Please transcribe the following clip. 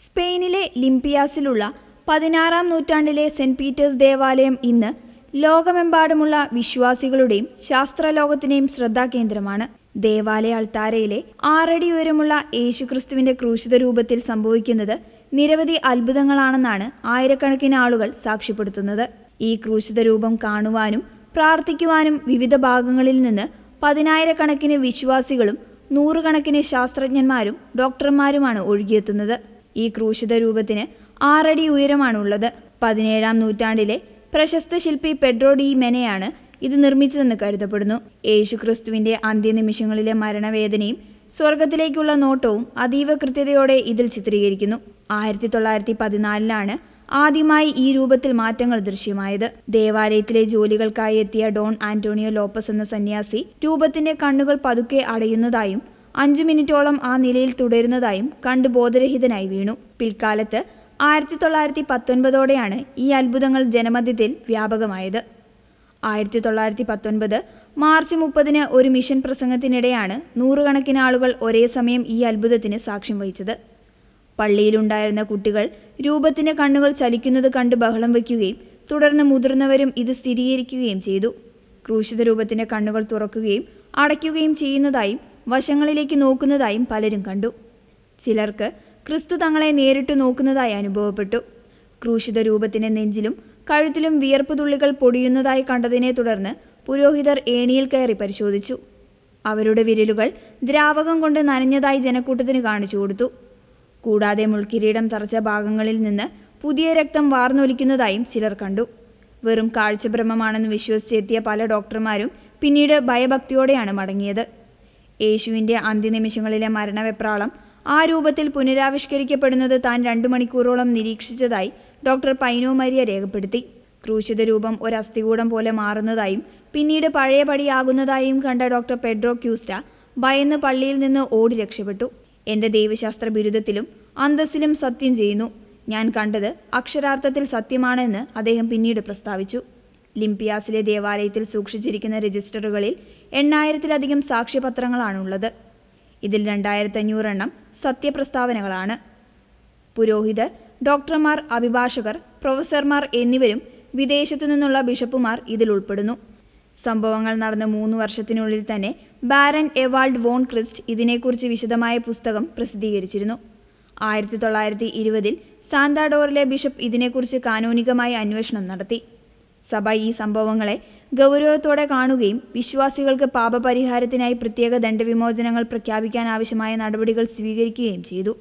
സ്പെയിനിലെ ലിംപിയാസിലുള്ള 16-ാം നൂറ്റാണ്ടിലെ saint Peter's ദേവാലയം ഇന്ന് ലോകമെമ്പാടുമുള്ള വിശ്വാസികളുടെയും ശാസ്ത്രലോകത്തിന്റെയും ശ്രദ്ധാകേന്ദ്രമാണ്. ദേവാലയ അൾത്താരയിലെ 6 അടി ഉയരമുള്ള യേശുക്രിസ്തുവിന്റെ ക്രൂശിത രൂപത്തിൽ സംഭവിക്കുന്നത് നിരവധി അത്ഭുതങ്ങളാണെന്നാണ് ആയിരക്കണക്കിന് ആളുകൾ സാക്ഷ്യപ്പെടുത്തുന്നത്. ഈ ക്രൂശിത രൂപം കാണുവാനും പ്രാർത്ഥിക്കുവാനും വിവിധ ഭാഗങ്ങളിൽ നിന്ന് പതിനായിരക്കണക്കിന് വിശ്വാസികളും നൂറുകണക്കിന് ശാസ്ത്രജ്ഞന്മാരും ഡോക്ടർമാരുമാണ് ഒഴുകിയെത്തുന്നത്. ഈ ക്രൂശിത രൂപത്തിന് 6 അടി ഉയരമാണുള്ളത്. 17-ാം നൂറ്റാണ്ടിലെ പ്രശസ്ത ശില്പി പെഡ്രോ ഡി മെനയാണ് ഇത് നിർമ്മിച്ചതെന്ന് കരുതപ്പെടുന്നു. യേശുക്രിസ്തുവിന്റെ അന്ത്യനിമിഷങ്ങളിലെ മരണവേദനയും സ്വർഗത്തിലേക്കുള്ള നോട്ടവും അതീവ കൃത്യതയോടെ ഇതിൽ ചിത്രീകരിക്കുന്നു. 1914-ലാണ് ആദ്യമായി ഈ രൂപത്തിൽ മാറ്റങ്ങൾ ദൃശ്യമായത്. ദേവാലയത്തിലെ ജോലികൾക്കായി എത്തിയ ഡോൺ ആന്റോണിയോ ലോപ്പസ് എന്ന സന്യാസി രൂപത്തിന്റെ കണ്ണുകൾ പതുക്കെ അടയുന്നതായും 5 മിനിറ്റോളം ആ നിലയിൽ തുടരുന്നതായും കണ്ട് ബോധരഹിതനായി വീണു. പിൽക്കാലത്ത് 1919ഓടെയാണ് ഈ അത്ഭുതങ്ങൾ ജനമധ്യത്തിൽ വ്യാപകമായത്. 1919 മാർച്ച് 30 ഒരു മിഷൻ പ്രസംഗത്തിനിടെയാണ് നൂറുകണക്കിന് ആളുകൾ ഒരേ സമയം ഈ അത്ഭുതത്തിന് സാക്ഷ്യം വഹിച്ചത്. പള്ളിയിലുണ്ടായിരുന്ന കുട്ടികൾ രൂപത്തിന്റെ കണ്ണുകൾ ചലിക്കുന്നത് കണ്ട് ബഹളം വയ്ക്കുകയും തുടർന്ന് മുതിർന്നവരും ഇത് സ്ഥിരീകരിക്കുകയും ചെയ്തു. ക്രൂശിത രൂപത്തിന്റെ കണ്ണുകൾ തുറക്കുകയും അടയ്ക്കുകയും ചെയ്യുന്നതായും വശങ്ങളിലേക്ക് നോക്കുന്നതായും പലരും കണ്ടു. ചിലർക്ക് ക്രിസ്തു തങ്ങളെ നേരിട്ട് നോക്കുന്നതായി അനുഭവപ്പെട്ടു. ക്രൂശിത രൂപത്തിന്റെ നെഞ്ചിലും കഴുത്തിലും വിയർപ്പ് തുള്ളികൾ പൊടിയുന്നതായി കണ്ടതിനെ തുടർന്ന് പുരോഹിതർ ഏണിയിൽ കയറി പരിശോധിച്ചു. അവരുടെ വിരലുകൾ ദ്രാവകം കൊണ്ട് നനഞ്ഞതായി ജനക്കൂട്ടത്തിന് കാണിച്ചു കൊടുത്തു. കൂടാതെ മുൾക്കിരീടം തറച്ച ഭാഗങ്ങളിൽ നിന്ന് പുതിയ രക്തം വാർന്നൊലിക്കുന്നതായും ചിലർ കണ്ടു. വെറും കാഴ്ചഭ്രമമാണെന്ന് വിശ്വസിച്ചെത്തിയ പല ഡോക്ടർമാരും പിന്നീട് ഭയഭക്തിയോടെയാണ് മടങ്ങിയത്. യേശുവിന്റെ അന്ത്യനിമിഷങ്ങളിലെ മരണവെപ്രാളം ആ രൂപത്തിൽ പുനരാവിഷ്കരിക്കപ്പെടുന്നത് താൻ 2 മണിക്കൂറോളം നിരീക്ഷിച്ചതായി ഡോക്ടർ പൈനോ മരിയ രേഖപ്പെടുത്തി. ക്രൂശിത രൂപം ഒരു അസ്ഥികൂടം പോലെ മാറുന്നതായും പിന്നീട് പഴയപടിയാകുന്നതായും കണ്ട ഡോക്ടർ പെഡ്രോ ക്യൂസ്റ്റ ഭയന്ന് പള്ളിയിൽ നിന്ന് ഓടി രക്ഷപ്പെട്ടു. എന്റെ ദൈവശാസ്ത്ര ബിരുദത്തിലും അന്തസ്സിലും സത്യം ചെയ്യുന്നു, ഞാൻ കണ്ടത് അക്ഷരാർത്ഥത്തിൽ സത്യമാണെന്ന് അദ്ദേഹം പിന്നീട് പ്രസ്താവിച്ചു. ലിംപിയാസിലെ ദേവാലയത്തിൽ സൂക്ഷിച്ചിരിക്കുന്ന രജിസ്റ്ററുകളിൽ 8000-ത്തിലധികം സാക്ഷ്യപത്രങ്ങളാണുള്ളത്. ഇതിൽ 2500 എണ്ണം സത്യപ്രസ്താവനകളാണ്. പുരോഹിതർ, ഡോക്ടർമാർ, അഭിഭാഷകർ, പ്രൊഫസർമാർ എന്നിവരും വിദേശത്തു നിന്നുള്ള ബിഷപ്പുമാർ ഇതിൽ ഉൾപ്പെടുന്നു. സംഭവങ്ങൾ നടന്ന 3 വർഷത്തിനുള്ളിൽ തന്നെ ബാരൻ എവാൾഡ് വോൺ ക്രിസ്റ്റ് ഇതിനെക്കുറിച്ച് വിശദമായ പുസ്തകം പ്രസിദ്ധീകരിച്ചിരുന്നു. 1920-ൽ സാന്താഡോറിലെ ബിഷപ്പ് ഇതിനെക്കുറിച്ച് കാനോനികമായി അന്വേഷണം നടത്തി. സഭ ഈ സംഭവങ്ങളെ ഗൗരവത്തോടെ കാണുകയും വിശ്വാസികൾക്ക് പാപപരിഹാരത്തിനായി പ്രത്യേക ദണ്ഡവിമോചനങ്ങൾ പ്രഖ്യാപിക്കാനാവശ്യമായ നടപടികൾ സ്വീകരിക്കുകയും ചെയ്തു.